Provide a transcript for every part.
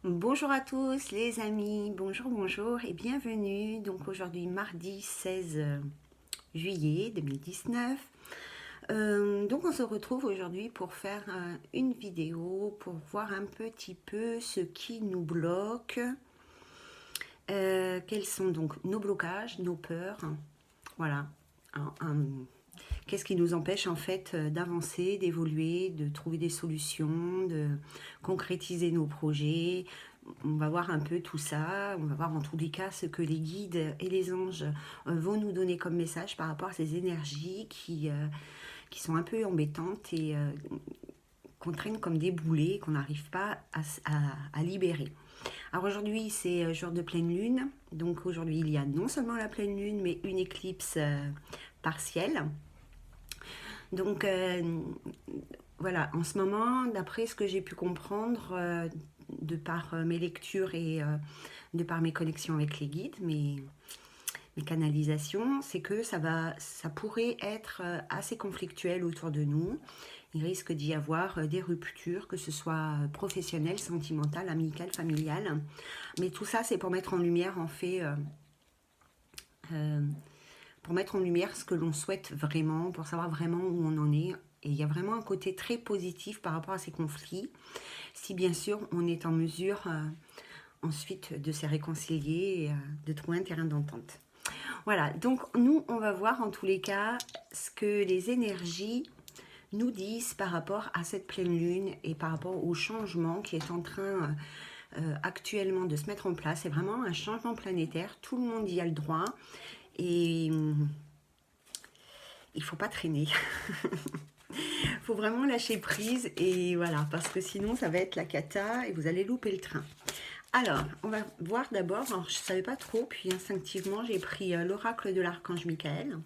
Bonjour à tous les amis, bonjour et bienvenue. Donc aujourd'hui mardi 16 juillet 2019. Donc on se retrouve aujourd'hui pour faire une vidéo pour voir un petit peu ce qui nous bloque. Quels sont donc nos blocages, nos peurs. Voilà. Qu'est-ce qui nous empêche en fait d'avancer, d'évoluer, de trouver des solutions, de concrétiser nos projets. On va voir un peu tout ça, on va voir en tous les cas ce que les guides et les anges vont nous donner comme message par rapport à ces énergies qui sont un peu embêtantes et qu'on traîne comme des boulets, qu'on n'arrive pas à libérer. Alors aujourd'hui c'est jour de pleine lune, donc aujourd'hui il y a non seulement la pleine lune mais une éclipse partielle. Donc voilà, en ce moment, d'après ce que j'ai pu comprendre, de par mes lectures et de par mes connexions avec les guides, mes canalisations, c'est que ça pourrait être assez conflictuel autour de nous. Il risque d'y avoir des ruptures, que ce soit professionnelles, sentimentales, amicales, familiales. Mais tout ça, c'est pour mettre en lumière, en fait, pour mettre en lumière ce que l'on souhaite vraiment, pour savoir vraiment où on en est. Et il y a vraiment un côté très positif par rapport à ces conflits, si bien sûr on est en mesure ensuite de se réconcilier et de trouver un terrain d'entente. Voilà, donc nous on va voir en tous les cas ce que les énergies nous disent par rapport à cette pleine lune et par rapport au changement qui est en train actuellement de se mettre en place. C'est vraiment un changement planétaire, tout le monde y a le droit et il faut pas traîner. Il faut vraiment lâcher prise et voilà, parce que sinon ça va être la cata et vous allez louper le train. Alors, on va voir d'abord, je ne savais pas trop, puis instinctivement j'ai pris l'oracle de l'archange Michael.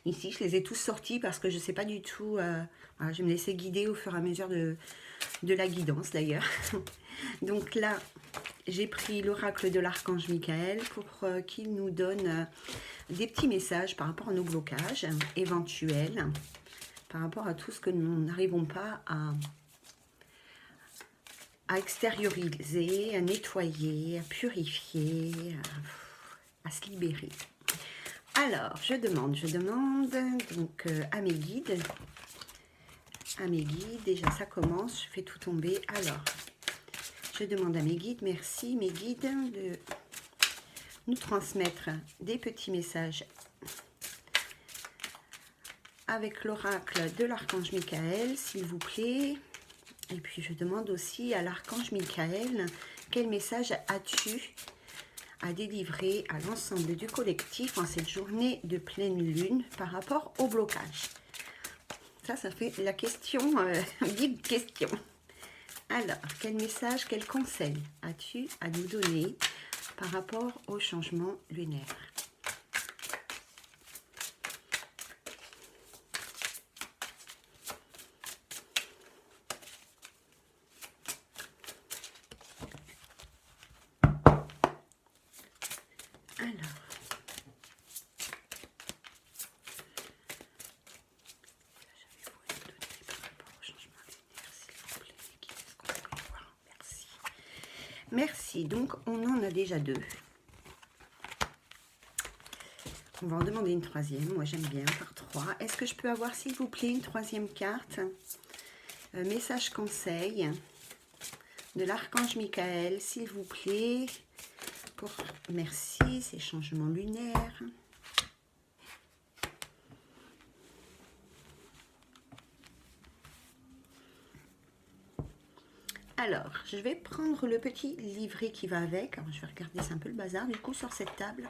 Ici, je les ai tous sortis parce que je ne sais pas du tout, voilà, je vais me laisser guider au fur et à mesure de la guidance d'ailleurs. Donc là, j'ai pris l'oracle de l'archange Michael pour qu'il nous donne des petits messages par rapport à nos blocages éventuels, par rapport à tout ce que nous n'arrivons pas à extérioriser, à nettoyer, à purifier, à se libérer. Alors, je demande donc à mes guides, déjà ça commence, je fais tout tomber. Alors, je demande à mes guides, merci mes guides, de nous transmettre des petits messages avec l'oracle de l'archange Michael, s'il vous plaît. Et puis je demande aussi à l'archange Michael, quel message as-tu à délivrer à l'ensemble du collectif en cette journée de pleine lune par rapport au blocage? Ça fait la question, guide question. Alors, quel message, quel conseil as-tu à nous donner par rapport au changement lunaire? Merci, donc on en a déjà deux. On va en demander une troisième, moi j'aime bien par trois. Est-ce que je peux avoir s'il vous plaît une troisième carte? Message conseil de l'archange Michael, s'il vous plaît. Merci, ces changements lunaires. Alors, je vais prendre le petit livret qui va avec. Alors, je vais regarder, c'est un peu le bazar du coup sur cette table.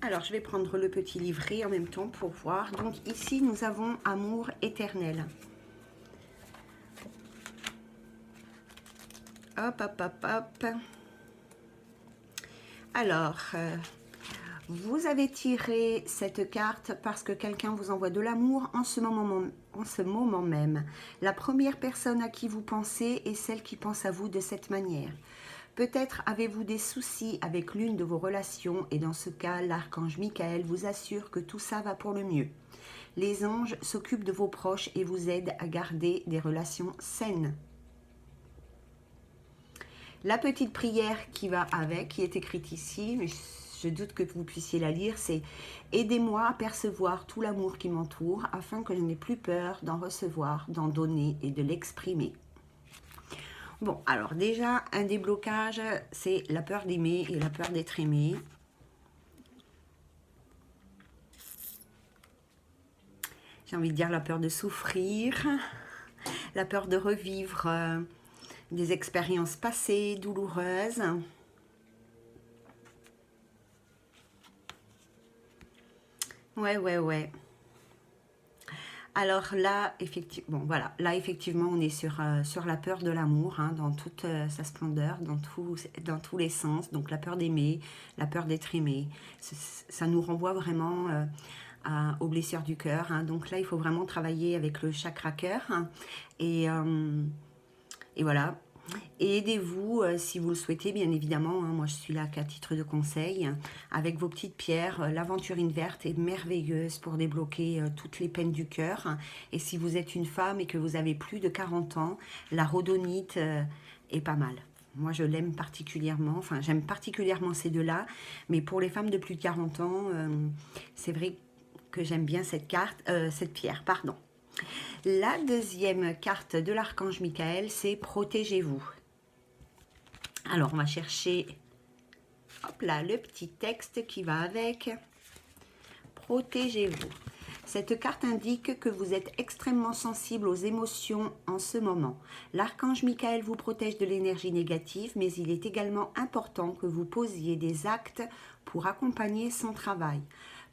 Alors, je vais prendre le petit livret en même temps pour voir. Donc, ici, nous avons amour éternel. Hop, hop, hop, hop. Alors, vous avez tiré cette carte parce que quelqu'un vous envoie de l'amour en ce moment même. La première personne à qui vous pensez est celle qui pense à vous de cette manière. Peut-être avez-vous des soucis avec l'une de vos relations et dans ce cas, l'archange Michael vous assure que tout ça va pour le mieux. Les anges s'occupent de vos proches et vous aident à garder des relations saines. La petite prière qui va avec, qui est écrite ici, mais je doute que vous puissiez la lire, c'est « Aidez-moi à percevoir tout l'amour qui m'entoure, afin que je n'ai plus peur d'en recevoir, d'en donner et de l'exprimer. » Bon, alors déjà, un déblocage, c'est la peur d'aimer et la peur d'être aimé. J'ai envie de dire la peur de souffrir, la peur de revivre des expériences passées, douloureuses. Ouais. Alors là, effectivement, bon, voilà, là, effectivement, on est sur la peur de l'amour, hein, dans toute sa splendeur, dans tous les sens. Donc la peur d'aimer, la peur d'être aimé. Ça nous renvoie vraiment aux blessures du cœur. Hein. Donc là, il faut vraiment travailler avec le chakra cœur. Hein, et voilà. Et aidez-vous, si vous le souhaitez, bien évidemment, hein, moi je suis là qu'à titre de conseil, avec vos petites pierres. L'aventurine verte est merveilleuse pour débloquer toutes les peines du cœur. Et si vous êtes une femme et que vous avez plus de 40 ans, la rhodonite est pas mal. Moi je l'aime particulièrement, enfin j'aime particulièrement ces deux-là, mais pour les femmes de plus de 40 ans, c'est vrai que j'aime bien cette pierre, pardon. La deuxième carte de l'archange Michael, c'est protégez-vous. Alors, on va chercher, hop là, le petit texte qui va avec. Protégez-vous. Cette carte indique que vous êtes extrêmement sensible aux émotions en ce moment. L'archange Michael vous protège de l'énergie négative, mais il est également important que vous posiez des actes pour accompagner son travail.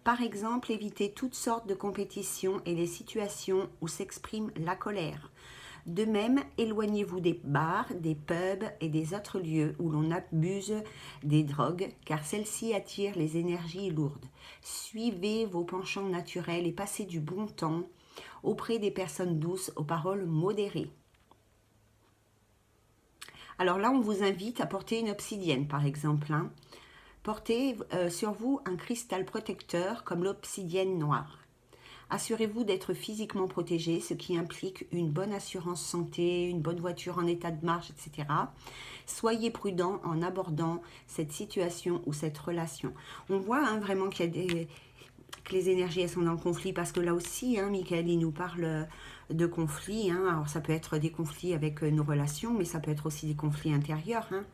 Par exemple, évitez toutes sortes de compétitions et les situations où s'exprime la colère. De même, éloignez-vous des bars, des pubs et des autres lieux où l'on abuse des drogues, car celles-ci attirent les énergies lourdes. Suivez vos penchants naturels et passez du bon temps auprès des personnes douces aux paroles modérées. Alors là, on vous invite à porter une obsidienne, par exemple. Hein. Portez sur vous un cristal protecteur comme l'obsidienne noire. Assurez-vous d'être physiquement protégé, ce qui implique une bonne assurance santé, une bonne voiture en état de marche, etc. Soyez prudent en abordant cette situation ou cette relation. On voit hein, vraiment qu'il y a que les énergies elles sont dans le conflit, parce que là aussi, hein, Michael, il nous parle de conflits. Hein. Alors ça peut être des conflits avec nos relations, mais ça peut être aussi des conflits intérieurs. Hein.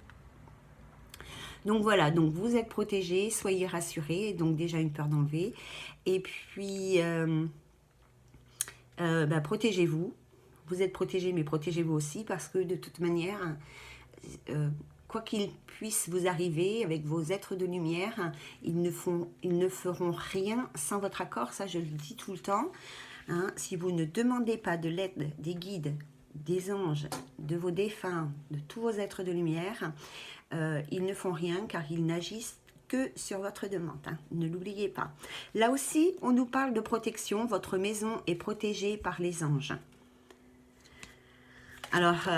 Donc voilà, donc vous êtes protégés, soyez rassurés, donc déjà une peur d'enlever. Et puis, protégez-vous. Vous êtes protégés, mais protégez-vous aussi, parce que de toute manière, quoi qu'il puisse vous arriver avec vos êtres de lumière, ils ne feront rien sans votre accord, ça je le dis tout le temps. Hein. Si vous ne demandez pas de l'aide des guides, des anges, de vos défunts, de tous vos êtres de lumière, ils ne font rien car ils n'agissent que sur votre demande. Hein. Ne l'oubliez pas. Là aussi, on nous parle de protection. Votre maison est protégée par les anges. Alors,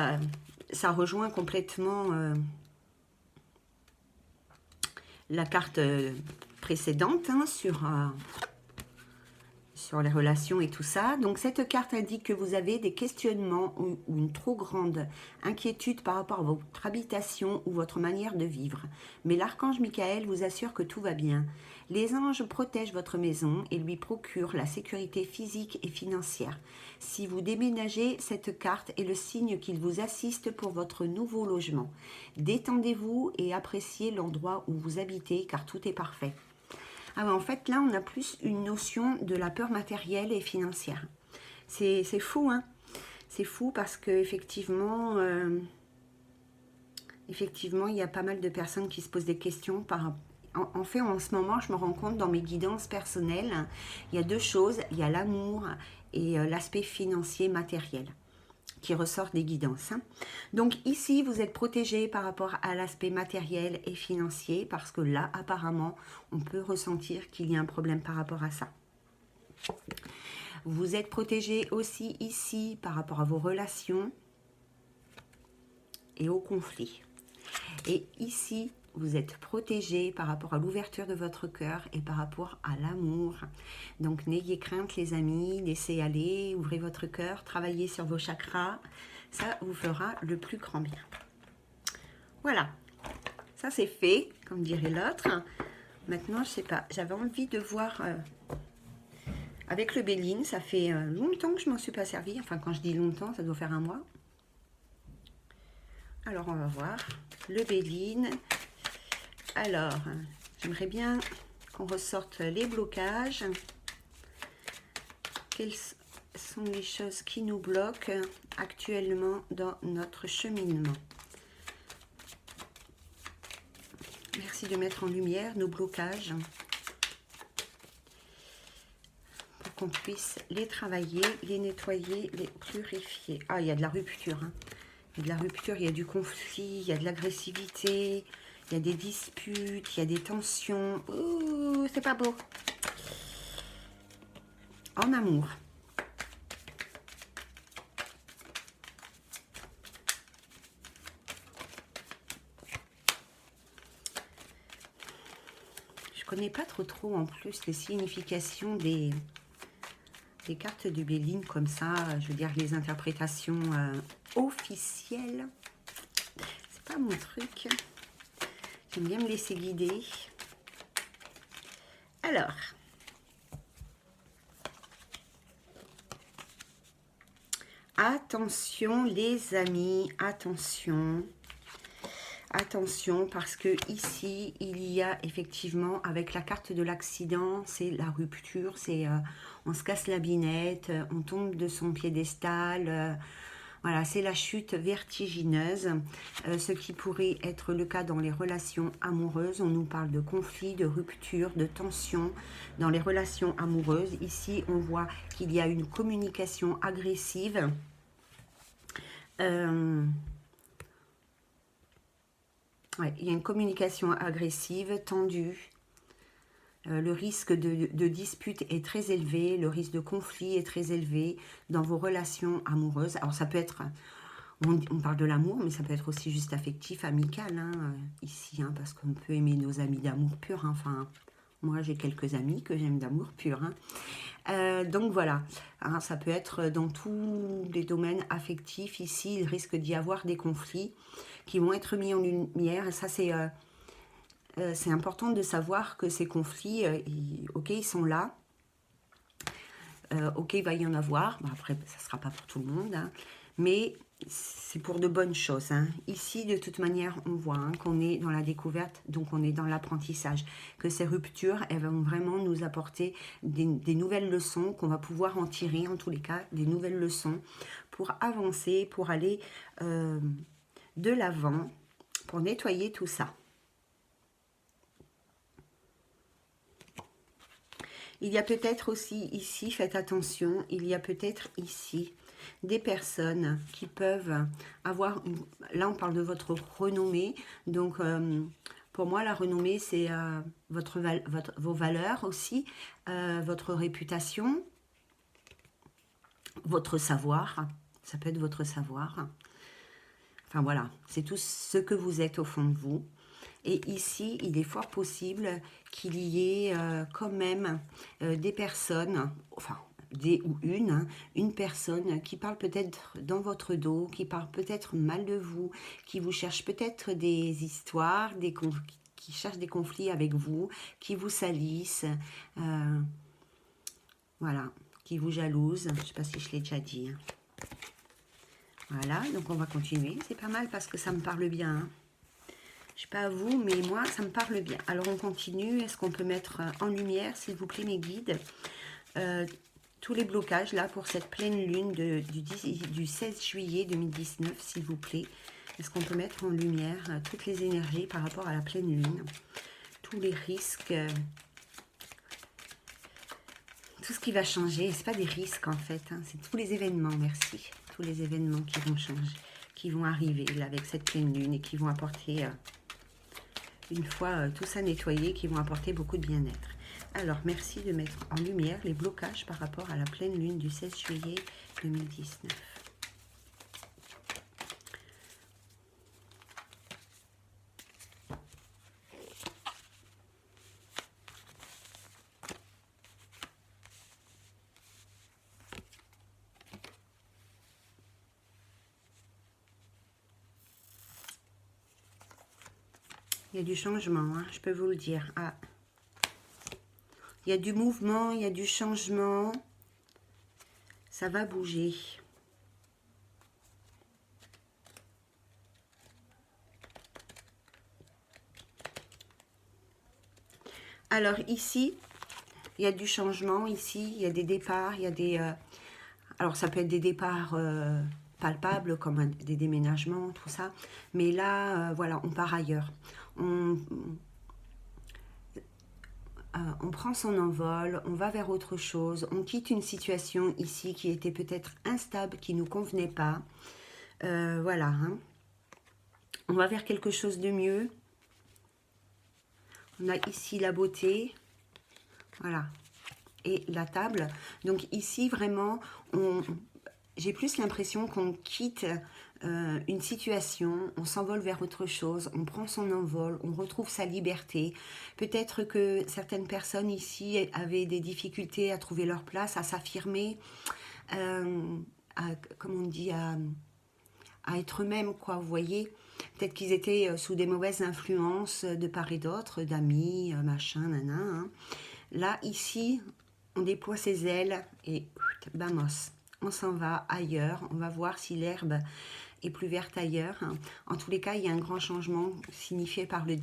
ça rejoint complètement la carte précédente hein, sur les relations et tout ça. Donc cette carte indique que vous avez des questionnements ou une trop grande inquiétude par rapport à votre habitation ou votre manière de vivre. Mais l'archange Michael vous assure que tout va bien. Les anges protègent votre maison et lui procurent la sécurité physique et financière. Si vous déménagez, cette carte est le signe qu'il vous assiste pour votre nouveau logement. Détendez-vous et appréciez l'endroit où vous habitez car tout est parfait. Ah ouais, en fait, là, on a plus une notion de la peur matérielle et financière. C'est fou, hein. C'est fou parce qu'effectivement, il y a pas mal de personnes qui se posent des questions en fait, en ce moment, je me rends compte dans mes guidances personnelles, il y a deux choses. Il y a l'amour et l'aspect financier matériel qui ressort des guidances. Hein. Donc ici, vous êtes protégé par rapport à l'aspect matériel et financier parce que là, apparemment, on peut ressentir qu'il y a un problème par rapport à ça. Vous êtes protégé aussi ici par rapport à vos relations et aux conflits. Et ici, vous êtes protégé par rapport à l'ouverture de votre cœur et par rapport à l'amour. Donc n'ayez crainte les amis, laissez aller, ouvrez votre cœur, travaillez sur vos chakras. Ça vous fera le plus grand bien. Voilà, ça c'est fait, comme dirait l'autre. Maintenant, je sais pas, j'avais envie de voir avec le Béline. Ça fait longtemps que je m'en suis pas servi. Enfin, quand je dis longtemps, ça doit faire un mois. Alors, on va voir le Béline. Alors, j'aimerais bien qu'on ressorte les blocages. Quelles sont les choses qui nous bloquent actuellement dans notre cheminement? Merci de mettre en lumière nos blocages pour qu'on puisse les travailler, les nettoyer, les purifier. Ah, il y a de la rupture. Hein. Il y a de la rupture, il y a du conflit, il y a de l'agressivité, il y a des disputes, il y a des tensions. Ouh, c'est pas beau. En amour. Je connais pas trop en plus les significations des cartes du Béline comme ça. Je veux dire les interprétations officielles. C'est pas mon truc. J'aime bien me laisser guider. Alors. Attention les amis, attention. Attention parce que ici, il y a effectivement, avec la carte de l'accident, c'est la rupture, c'est on se casse la binette, on tombe de son piédestal, voilà, c'est la chute vertigineuse, ce qui pourrait être le cas dans les relations amoureuses. On nous parle de conflit, de rupture, de tension dans les relations amoureuses. Ici, on voit qu'il y a une communication agressive. Ouais, il y a une communication agressive, tendue. Le risque de dispute est très élevé, le risque de conflit est très élevé dans vos relations amoureuses. Alors ça peut être, on parle de l'amour, mais ça peut être aussi juste affectif, amical, hein, ici, hein, parce qu'on peut aimer nos amis d'amour pur. Hein, enfin, moi j'ai quelques amis que j'aime d'amour pur. Hein. Donc voilà, hein, ça peut être dans tous les domaines affectifs. Ici, il risque d'y avoir des conflits qui vont être mis en lumière. Et ça, c'est important de savoir que ces conflits, ok, ils sont là. Ok, il va y en avoir. Bon, après, ça ne sera pas pour tout le monde. Hein, mais c'est pour de bonnes choses. Hein. Ici, de toute manière, on voit hein, qu'on est dans la découverte, donc on est dans l'apprentissage. Que ces ruptures, elles vont vraiment nous apporter des nouvelles leçons, qu'on va pouvoir en tirer, en tous les cas, des nouvelles leçons pour avancer, pour aller de l'avant, pour nettoyer tout ça. Il y a peut-être aussi ici, faites attention, il y a peut-être ici des personnes qui peuvent avoir, là on parle de votre renommée, donc pour moi la renommée c'est vos valeurs aussi, votre réputation, votre savoir, ça peut être votre savoir, enfin voilà, c'est tout ce que vous êtes au fond de vous. Et ici, il est fort possible qu'il y ait quand même des personnes, enfin, des ou une personne qui parle peut-être dans votre dos, qui parle peut-être mal de vous, qui vous cherche peut-être des histoires, qui cherche des conflits avec vous, qui vous salissent, voilà, qui vous jalouse. Je ne sais pas si je l'ai déjà dit. Hein. Voilà, donc on va continuer. C'est pas mal parce que ça me parle bien. Hein. Je ne sais pas à vous, mais moi, ça me parle bien. Alors, on continue. Est-ce qu'on peut mettre en lumière, s'il vous plaît, mes guides, tous les blocages, là, pour cette pleine lune du 16 juillet 2019, s'il vous plaît. Est-ce qu'on peut mettre en lumière toutes les énergies par rapport à la pleine lune, tous les risques, tout ce qui va changer. Ce n'est pas des risques, en fait. Hein, c'est tous les événements, merci. Tous les événements qui vont changer, qui vont arriver, là, avec cette pleine lune et qui vont apporter... une fois tout ça nettoyé, qui vont apporter beaucoup de bien-être. Alors, merci de mettre en lumière les blocages par rapport à la pleine lune du 16 juillet 2019. Il y a du changement, hein, je peux vous le dire. Ah. Il y a du mouvement, il y a du changement. Ça va bouger. Alors ici, il y a du changement. Ici, il y a des départs. Il y a des... alors ça peut être des départs palpables, comme des déménagements, tout ça. Mais là, voilà, on part ailleurs. On prend son envol, on va vers autre chose, on quitte une situation ici qui était peut-être instable, qui ne nous convenait pas. Voilà, hein. On va vers quelque chose de mieux. On a ici la beauté, voilà, et la table. Donc ici, vraiment, j'ai plus l'impression qu'on quitte une situation, on s'envole vers autre chose, on prend son envol, on retrouve sa liberté. Peut-être que certaines personnes ici avaient des difficultés à trouver leur place, à s'affirmer, comme on dit, à être eux-mêmes, quoi, vous voyez. Peut-être qu'ils étaient sous des mauvaises influences de part et d'autre, d'amis, machin, nana. Hein. Là, ici, on déploie ses ailes et vamos, on s'en va ailleurs. On va voir si l'herbe est plus verte ailleurs. En tous les cas, il y a un grand changement signifié par le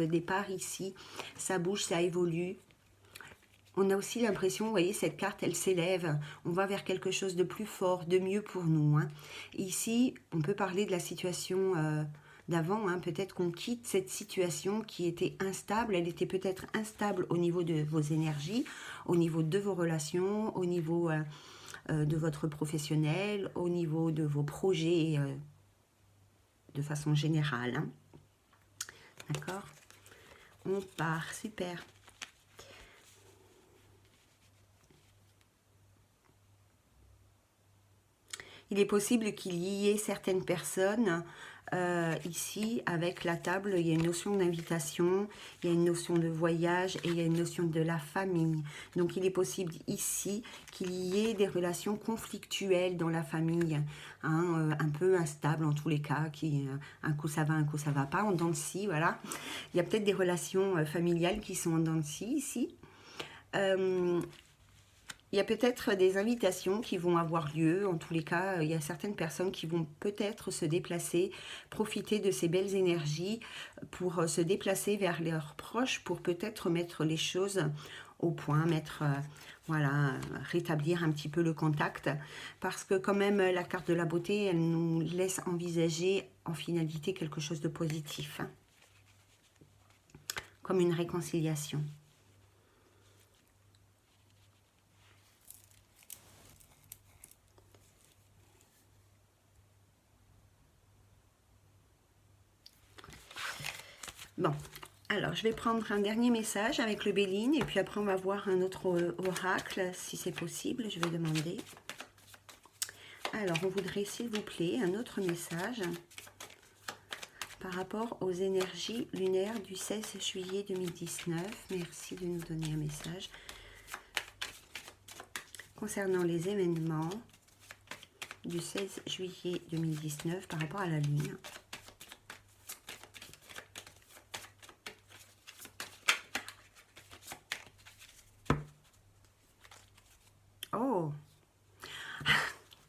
départ ici. Ça bouge, ça évolue. On a aussi l'impression, vous voyez, cette carte, elle s'élève. On va vers quelque chose de plus fort, de mieux pour nous. Hein. Ici, on peut parler de la situation d'avant. Hein. Peut-être qu'on quitte cette situation qui était instable. Elle était peut-être instable au niveau de vos énergies, au niveau de vos relations, au niveau de votre professionnel, au niveau de vos projets de façon générale. Hein. D'accord? On part, super. Il est possible qu'il y ait certaines personnes ici avec la table, il y a une notion d'invitation, il y a une notion de voyage et il y a une notion de la famille. Donc il est possible ici qu'il y ait des relations conflictuelles dans la famille, hein, un peu instables en tous les cas, qui un coup ça va pas, en dents de scie, voilà. Il y a peut-être des relations familiales qui sont en dents de scie ici. Il y a peut-être des invitations qui vont avoir lieu. En tous les cas, il y a certaines personnes qui vont peut-être se déplacer, profiter de ces belles énergies pour se déplacer vers leurs proches, pour peut-être mettre les choses au point, voilà, rétablir un petit peu le contact. Parce que quand même, la carte de la beauté, elle nous laisse envisager en finalité quelque chose de positif. Hein, comme une réconciliation. Bon, alors je vais prendre un dernier message avec le Béline et puis après on va voir un autre oracle si c'est possible, je vais demander. Alors on voudrait s'il vous plaît un autre message par rapport aux énergies lunaires du 16 juillet 2019. Merci de nous donner un message concernant les événements du 16 juillet 2019 par rapport à la Lune. Oh,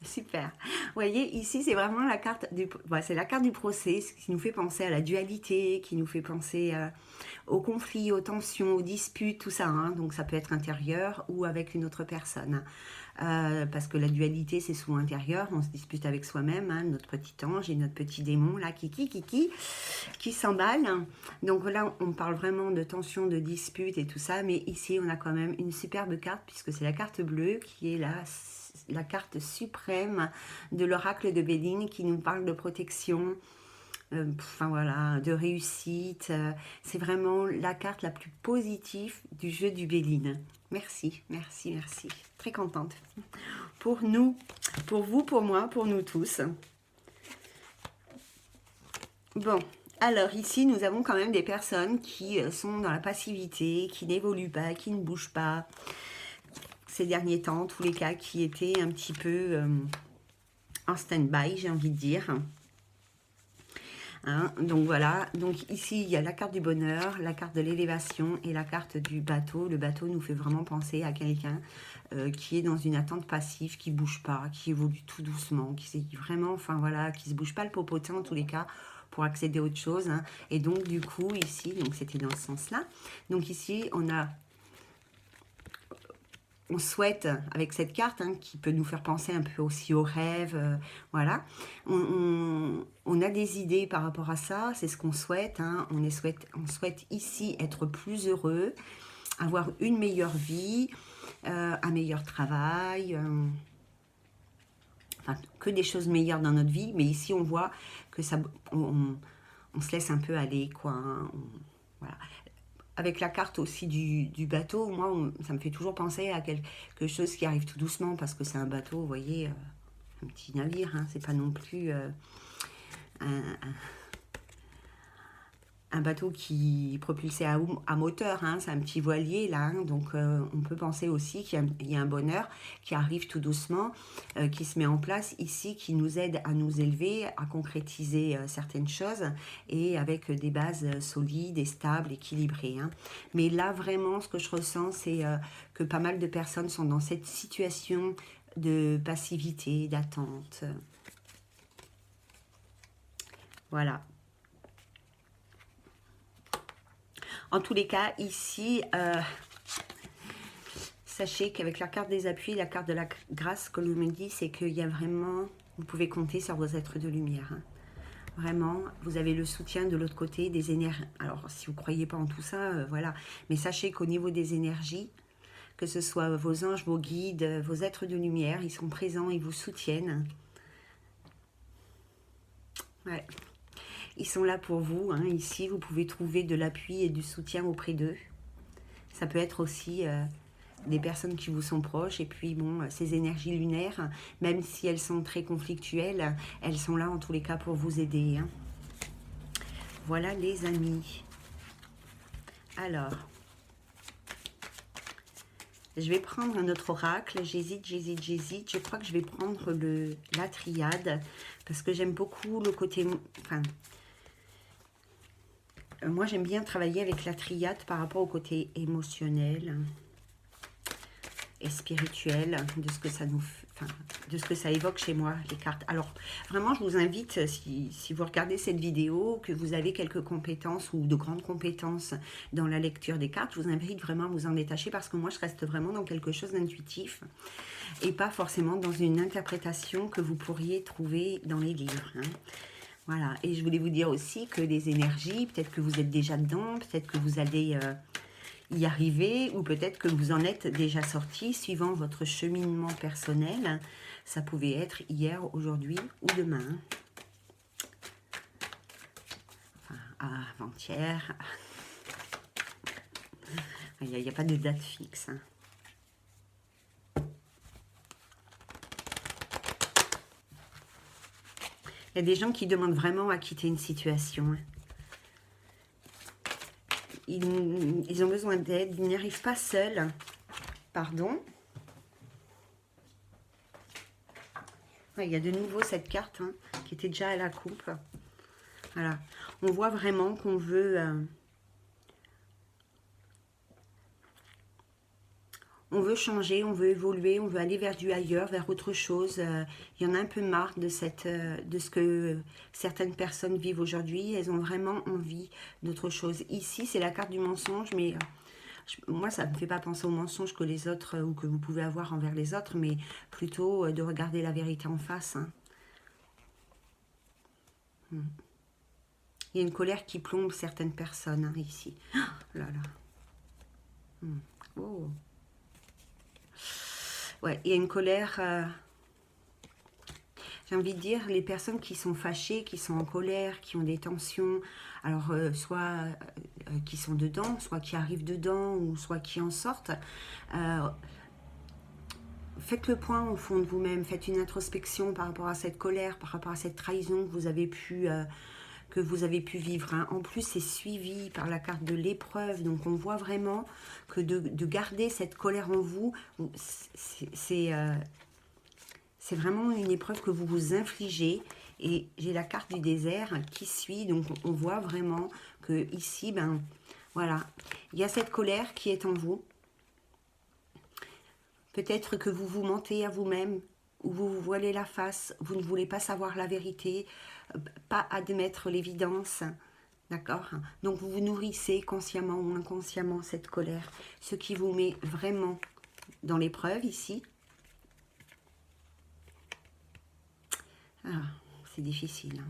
super. Vous voyez, ici, c'est vraiment la carte du, c'est la carte du procès, ce qui nous fait penser à la dualité, qui nous fait penser aux conflits, aux tensions, aux disputes, tout ça. Hein. Donc, ça peut être intérieur ou avec une autre personne. Parce que la dualité, c'est souvent intérieur. On se dispute avec soi-même, hein, notre petit ange et notre petit démon, là, qui s'emballe. Donc là, on parle vraiment de tension, de dispute et tout ça. Mais ici, on a quand même une superbe carte, puisque c'est la carte bleue qui est la carte suprême de l'oracle de Béline, qui nous parle de protection, enfin voilà, de réussite. C'est vraiment la carte la plus positive du jeu du Béline. Merci, merci, merci. Très contente. Pour nous, pour vous, pour moi, pour nous tous. Bon, alors ici, nous avons quand même des personnes qui sont dans la passivité, qui n'évoluent pas, qui ne bougent pas. Ces derniers temps, en tous les cas, qui étaient un petit peu en stand-by, j'ai envie de dire. Hein. Donc voilà, donc ici il y a la carte du bonheur, la carte de l'élévation et la carte du bateau. Le bateau nous fait vraiment penser à quelqu'un qui est dans une attente passive, qui bouge pas, qui évolue tout doucement, qui vraiment, enfin voilà, qui se bouge pas le popotin en tous les cas pour accéder à autre chose. Hein. Et donc du coup ici, donc c'était dans ce sens-là. Donc ici on souhaite, avec cette carte, hein, qui peut nous faire penser un peu aussi aux rêves, voilà, on a des idées par rapport à ça, c'est ce qu'on souhaite, hein, on souhaite ici être plus heureux, avoir une meilleure vie, un meilleur travail, enfin, que des choses meilleures dans notre vie, mais ici on voit que ça, on se laisse un peu aller, quoi, hein, voilà. Avec la carte aussi du bateau, moi, ça me fait toujours penser à quelque chose qui arrive tout doucement, parce que c'est un bateau, vous voyez, un petit navire, hein, c'est pas non plus un bateau qui est propulsé à moteur, hein, c'est un petit voilier là, hein, donc on peut penser aussi qu'il y a un bonheur qui arrive tout doucement, qui se met en place ici, qui nous aide à nous élever, à concrétiser certaines choses, et avec des bases solides et stables, équilibrées. Hein. Mais là vraiment ce que je ressens, c'est que pas mal de personnes sont dans cette situation de passivité, d'attente. Voilà. En tous les cas, ici, sachez qu'avec la carte des appuis, la carte de la grâce, ce que l'on me dit, c'est qu'il y a vraiment, vous pouvez compter sur vos êtres de lumière. Hein. Vraiment, vous avez le soutien de l'autre côté des énergies. Alors, si vous ne croyez pas en tout ça, voilà. Mais sachez qu'au niveau des énergies, que ce soit vos anges, vos guides, vos êtres de lumière, ils sont présents, ils vous soutiennent. Ouais. Ils sont là pour vous. Hein. Ici, vous pouvez trouver de l'appui et du soutien auprès d'eux. Ça peut être aussi des personnes qui vous sont proches. Et puis, bon, ces énergies lunaires, même si elles sont très conflictuelles, elles sont là en tous les cas pour vous aider. Hein. Voilà les amis. Alors, je vais prendre un autre oracle. J'hésite. Je crois que je vais prendre la triade. Parce que j'aime beaucoup le côté... Enfin, moi, j'aime bien travailler avec la triade par rapport au côté émotionnel et spirituel de ce que ça nous, enfin, de ce que ça évoque chez moi, les cartes. Alors, vraiment, je vous invite, si vous regardez cette vidéo, que vous avez quelques compétences ou de grandes compétences dans la lecture des cartes, je vous invite vraiment à vous en détacher, parce que moi, je reste vraiment dans quelque chose d'intuitif et pas forcément dans une interprétation que vous pourriez trouver dans les livres. Hein. Voilà, et je voulais vous dire aussi que les énergies, peut-être que vous êtes déjà dedans, peut-être que vous allez y arriver, ou peut-être que vous en êtes déjà sorti, suivant votre cheminement personnel. Ça pouvait être hier, aujourd'hui ou demain. Enfin, avant-hier. Il n'y a pas de date fixe. Hein. Il y a des gens qui demandent vraiment à quitter une situation. Hein. Ils ont besoin d'aide, ils n'y arrivent pas seuls. Pardon. Ouais, il y a de nouveau cette carte hein, qui était déjà à la coupe. Voilà. On voit vraiment qu'on veut... on veut changer, on veut évoluer, on veut aller vers du ailleurs, vers autre chose. Il y en a un peu marre de ce que certaines personnes vivent aujourd'hui. Elles ont vraiment envie d'autre chose. Ici, c'est la carte du mensonge, mais moi, ça ne me fait pas penser au mensonge que les autres, ou que vous pouvez avoir envers les autres, mais plutôt de regarder la vérité en face. Hein. Il y a une colère qui plombe certaines personnes, hein, ici. Oh là là. Oh. Ouais, il y a une colère, j'ai envie de dire, les personnes qui sont fâchées, qui sont en colère, qui ont des tensions, alors soit qui sont dedans, soit qui arrivent dedans, ou soit qui en sortent. Faites le point au fond de vous-même, faites une introspection par rapport à cette colère, par rapport à cette trahison que vous avez pu vivre. Hein. En plus, c'est suivi par la carte de l'épreuve. Donc, on voit vraiment que de garder cette colère en vous, c'est vraiment une épreuve que vous vous infligez. Et j'ai la carte du désert qui suit, donc on voit vraiment que ici, ben voilà, il y a cette colère qui est en vous. Peut-être que vous vous mentez à vous-même, ou vous vous voilez la face, vous ne voulez pas savoir la vérité, pas admettre l'évidence, d'accord? Donc vous vous nourrissez consciemment ou inconsciemment cette colère, ce qui vous met vraiment dans l'épreuve ici. Ah, c'est difficile.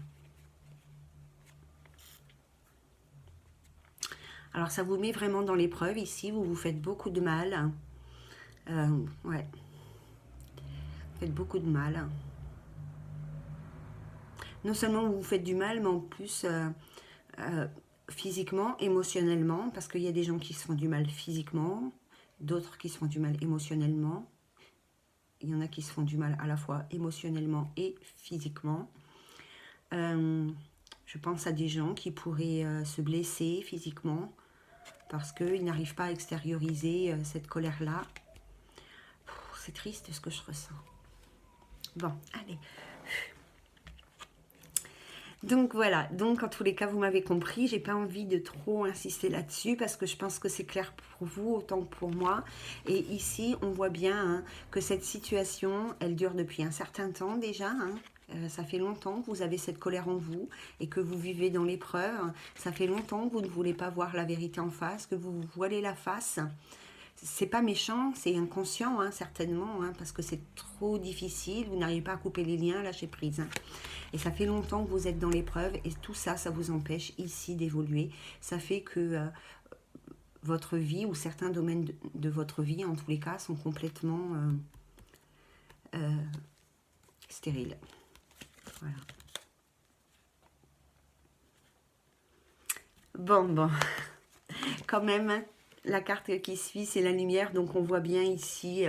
Alors ça vous met vraiment dans l'épreuve ici, vous vous faites beaucoup de mal. Ouais, vous faites beaucoup de mal. Non seulement vous vous faites du mal, mais en plus physiquement, émotionnellement, parce qu'il y a des gens qui se font du mal physiquement, d'autres qui se font du mal émotionnellement. Il y en a qui se font du mal à la fois émotionnellement et physiquement. Je pense à des gens qui pourraient se blesser physiquement parce qu'ils n'arrivent pas à extérioriser cette colère-là. C'est triste ce que je ressens. Bon, allez. Donc voilà, donc en tous les cas, vous m'avez compris, j'ai pas envie de trop insister là-dessus parce que je pense que c'est clair pour vous autant que pour moi. Et ici, on voit bien hein, que cette situation, elle dure depuis un certain temps déjà. Hein. Ça fait longtemps que vous avez cette colère en vous et que vous vivez dans l'épreuve. Ça fait longtemps que vous ne voulez pas voir la vérité en face, que vous vous voilez la face. C'est pas méchant, c'est inconscient, hein, certainement, hein, parce que c'est trop difficile, vous n'arrivez pas à couper les liens, lâcher prise. Hein. Et ça fait longtemps que vous êtes dans l'épreuve, et tout ça, ça vous empêche ici d'évoluer. Ça fait que votre vie, ou certains domaines de votre vie, en tous les cas, sont complètement stériles. Voilà. Bon, quand même... La carte qui suit, c'est la lumière, donc on voit bien ici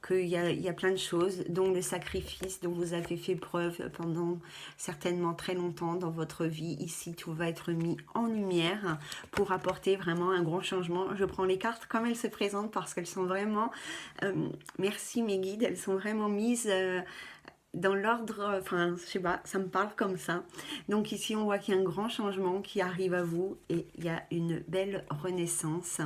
qu'il y a plein de choses, dont le sacrifice dont vous avez fait preuve pendant certainement très longtemps dans votre vie. Ici, tout va être mis en lumière pour apporter vraiment un grand changement. Je prends les cartes comme elles se présentent parce qu'elles sont vraiment, merci mes guides, elles sont vraiment mises... dans l'ordre, enfin, je sais pas, ça me parle comme ça. Donc ici, on voit qu'il y a un grand changement qui arrive à vous et il y a une belle renaissance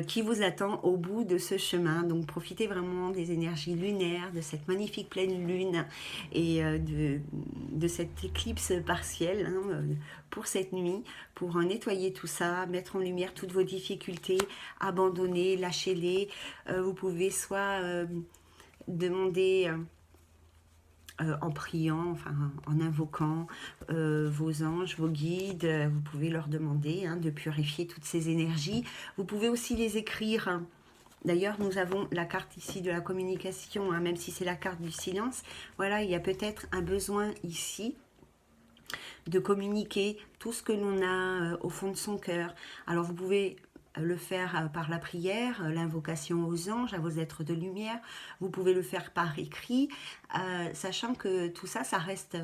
qui vous attend au bout de ce chemin. Donc profitez vraiment des énergies lunaires, de cette magnifique pleine lune et de cette éclipse partielle hein, pour cette nuit, pour nettoyer tout ça, mettre en lumière toutes vos difficultés, abandonner, lâchez-les. Vous pouvez soit demander... en priant, enfin en invoquant vos anges, vos guides, vous pouvez leur demander hein, de purifier toutes ces énergies. Vous pouvez aussi les écrire. Hein. D'ailleurs, nous avons la carte ici de la communication, hein, même si c'est la carte du silence. Voilà, il y a peut-être un besoin ici de communiquer tout ce que l'on a au fond de son cœur. Alors, vous pouvez le faire par la prière, l'invocation aux anges, à vos êtres de lumière. Vous pouvez le faire par écrit, sachant que tout ça, ça reste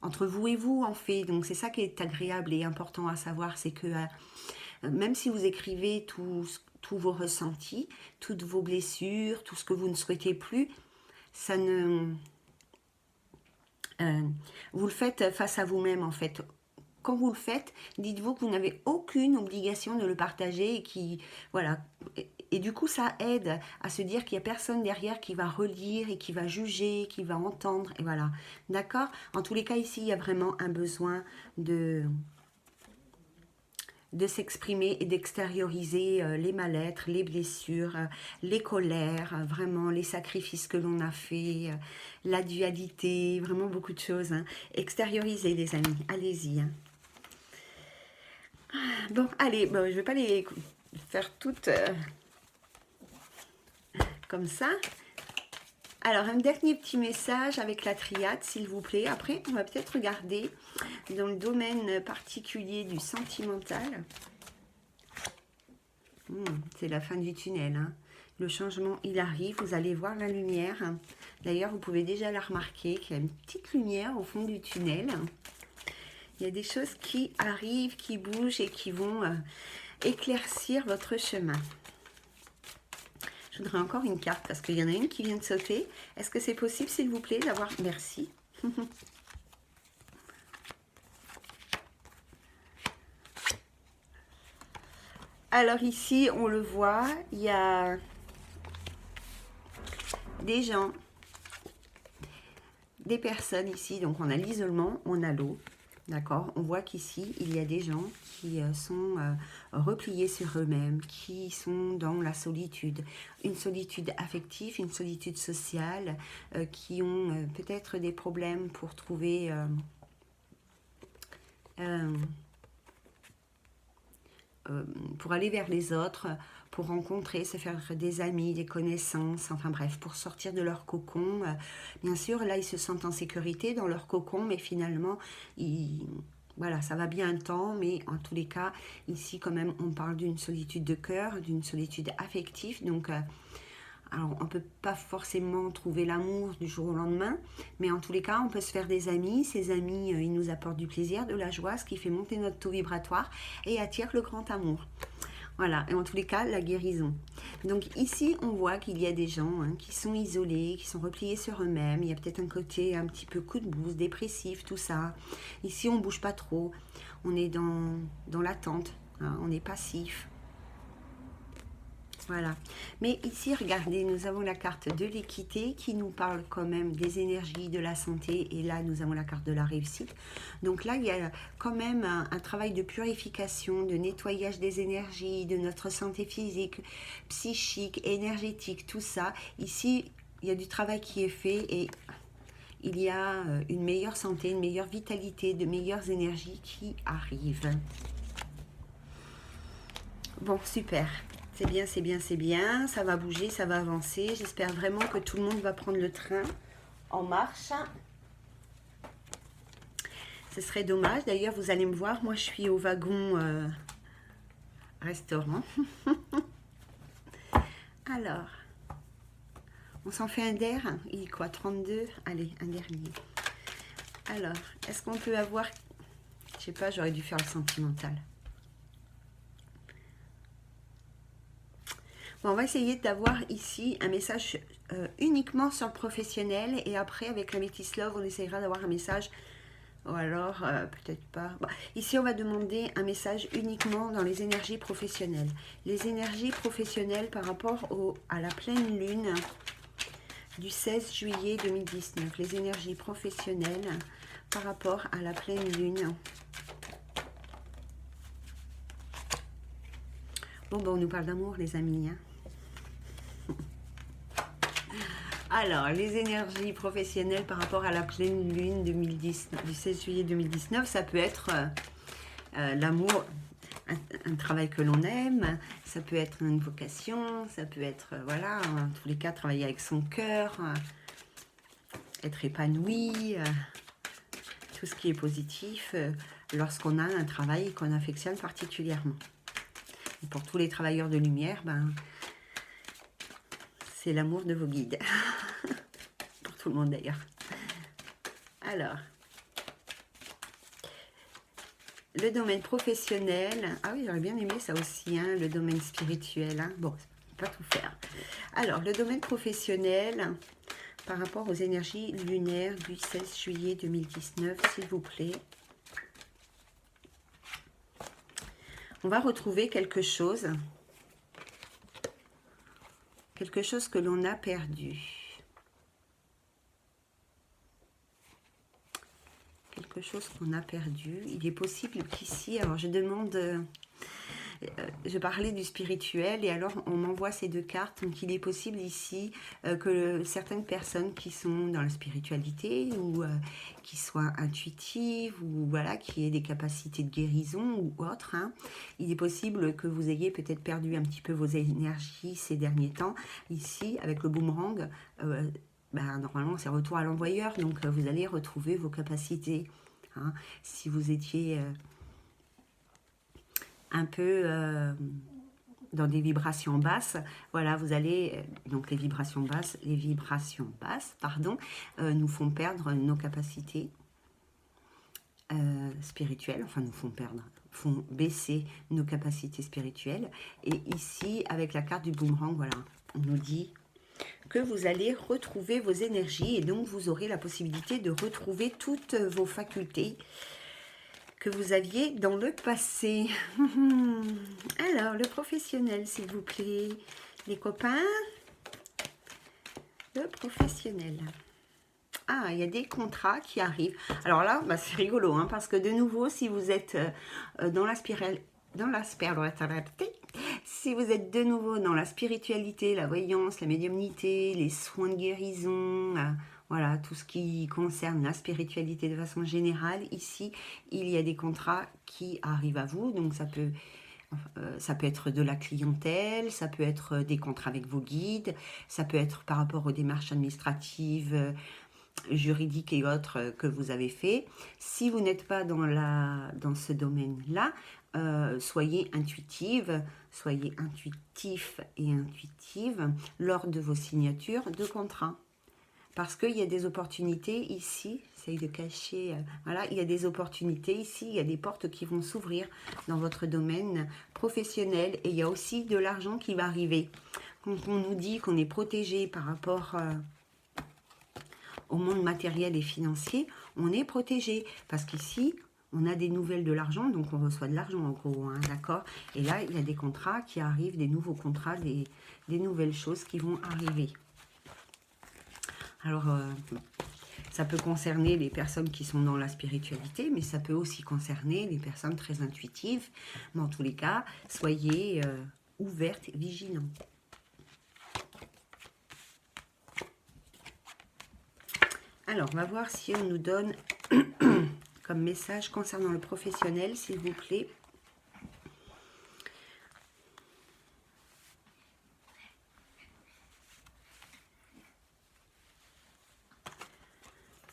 entre vous et vous, en fait. Donc, c'est ça qui est agréable et important à savoir, c'est que même si vous écrivez tous vos ressentis, toutes vos blessures, tout ce que vous ne souhaitez plus, ça ne... vous le faites face à vous-même, en fait. Quand vous le faites, dites-vous que vous n'avez aucune obligation de le partager et qui, voilà. Et du coup, ça aide à se dire qu'il n'y a personne derrière qui va relire et qui va juger, qui va entendre, et voilà. D'accord? En tous les cas, ici, il y a vraiment un besoin de s'exprimer et d'extérioriser les mal-être, les blessures, les colères, vraiment les sacrifices que l'on a fait, la dualité, vraiment beaucoup de choses. Hein. Extériorisez, les amis, allez-y. Hein. Bon, allez, bon, je ne vais pas les faire toutes comme ça. Alors, un dernier petit message avec la triade, s'il vous plaît. Après, on va peut-être regarder dans le domaine particulier du sentimental. C'est la fin du tunnel. Hein. Le changement, il arrive. Vous allez voir la lumière. D'ailleurs, vous pouvez déjà la remarquer qu'il y a une petite lumière au fond du tunnel. Il y a des choses qui arrivent, qui bougent et qui vont éclaircir votre chemin. Je voudrais encore une carte parce qu'il y en a une qui vient de sauter. Est-ce que c'est possible, s'il vous plaît, d'avoir... Merci. Alors ici, on le voit, il y a des gens, des personnes ici. Donc on a l'isolement, on a l'eau. D'accord. On voit qu'ici, il y a des gens qui sont repliés sur eux-mêmes, qui sont dans la solitude. Une solitude affective, une solitude sociale, qui ont peut-être des problèmes pour trouver... pour aller vers les autres, pour rencontrer, se faire des amis, des connaissances, enfin bref, pour sortir de leur cocon. Bien sûr, là, ils se sentent en sécurité dans leur cocon, mais finalement, voilà, ça va bien un temps, mais en tous les cas, ici, quand même, on parle d'une solitude de cœur, d'une solitude affective, donc... alors, on ne peut pas forcément trouver l'amour du jour au lendemain, mais en tous les cas, on peut se faire des amis. Ces amis, ils nous apportent du plaisir, de la joie, ce qui fait monter notre taux vibratoire et attire le grand amour. Voilà, et en tous les cas, la guérison. Donc ici, on voit qu'il y a des gens qui sont isolés, qui sont repliés sur eux-mêmes. Il y a peut-être un côté un petit peu coup de bouse, dépressif, tout ça. Ici, on ne bouge pas trop. On est dans l'attente, on est passif. Voilà. Mais ici, regardez, nous avons la carte de l'équité qui nous parle quand même des énergies, de la santé. Et là, nous avons la carte de la réussite. Donc là, il y a quand même un travail de purification, de nettoyage des énergies, de notre santé physique, psychique, énergétique, tout ça. Ici, il y a du travail qui est fait et il y a une meilleure santé, une meilleure vitalité, de meilleures énergies qui arrivent. Bon, super. C'est bien, c'est bien, c'est bien. Ça va bouger, ça va avancer. J'espère vraiment que tout le monde va prendre le train en marche. Ce serait dommage. D'ailleurs, vous allez me voir. Moi, je suis au wagon restaurant. Alors, on s'en fait un der. Il est quoi, 32? Allez, un dernier. Alors, est-ce qu'on peut avoir... Je sais pas, j'aurais dû faire le sentimental. Bon, on va essayer d'avoir ici un message uniquement sur le professionnel et après avec la Métis Love on essaiera d'avoir un message ou alors peut-être pas. Bon, ici on va demander un message uniquement dans les énergies professionnelles. Les énergies professionnelles par rapport à la pleine lune du 16 juillet 2019. Les énergies professionnelles par rapport à la pleine lune. Bon, on nous parle d'amour les amis, hein. Alors, les énergies professionnelles par rapport à la pleine lune 2019, du 16 juillet 2019, ça peut être l'amour, un travail que l'on aime, ça peut être une vocation, ça peut être, voilà, en tous les cas, travailler avec son cœur, être épanoui, tout ce qui est positif lorsqu'on a un travail qu'on affectionne particulièrement. Et pour tous les travailleurs de lumière, ben, c'est l'amour de vos guides. Pour tout le monde d'ailleurs. Alors, le domaine professionnel. Ah oui, j'aurais bien aimé ça aussi, hein, le domaine spirituel. Hein. Bon, pas tout faire. Alors, le domaine professionnel, par rapport aux énergies lunaires du 16 juillet 2019, s'il vous plaît. On va retrouver quelque chose que l'on a perdu. Quelque chose qu'on a perdu. Il est possible qu'ici, alors je demande, je parlais du spirituel et alors on m'envoie ces deux cartes. Donc il est possible ici que certaines personnes qui sont dans la spiritualité ou qui soient intuitives ou voilà, qui aient des capacités de guérison ou autres, hein, il est possible que vous ayez peut-être perdu un petit peu vos énergies ces derniers temps. Ici, avec le boomerang, ben, normalement c'est retour à l'envoyeur, donc vous allez retrouver vos capacités. Hein. Si vous étiez un peu dans des vibrations basses, voilà, vous allez, donc les vibrations basses, pardon, nous font perdre nos capacités spirituelles, enfin nous font baisser nos capacités spirituelles. Et ici, avec la carte du boomerang, voilà, on nous dit que vous allez retrouver vos énergies et donc vous aurez la possibilité de retrouver toutes vos facultés que vous aviez dans le passé. Alors, le professionnel, s'il vous plaît. Les copains, le professionnel. Ah, il y a des contrats qui arrivent. Alors là, bah, c'est rigolo, hein, parce que de nouveau, si vous êtes dans la spirale, si vous êtes de nouveau dans la spiritualité, la voyance, la médiumnité, les soins de guérison, voilà, tout ce qui concerne la spiritualité de façon générale, ici, il y a des contrats qui arrivent à vous. Donc, ça peut être de la clientèle, ça peut être des contrats avec vos guides, ça peut être par rapport aux démarches administratives, juridiques et autres que vous avez fait. Si vous n'êtes pas dans ce domaine-là, soyez intuitif et intuitive lors de vos signatures de contrats. Parce qu'il y a des opportunités ici, j'essaye de cacher, voilà, il y a des opportunités ici, il y a des portes qui vont s'ouvrir dans votre domaine professionnel et il y a aussi de l'argent qui va arriver. Quand on nous dit qu'on est protégé par rapport au monde matériel et financier, on est protégé parce qu'ici, on a des nouvelles de l'argent, donc on reçoit de l'argent en gros, hein, d'accord? Et là, il y a des contrats qui arrivent, des nouveaux contrats, des nouvelles choses qui vont arriver. Alors, ça peut concerner les personnes qui sont dans la spiritualité, mais ça peut aussi concerner les personnes très intuitives. Mais en tous les cas, soyez ouvertes et vigilants. Alors, on va voir si on nous donne comme message concernant le professionnel, s'il vous plaît.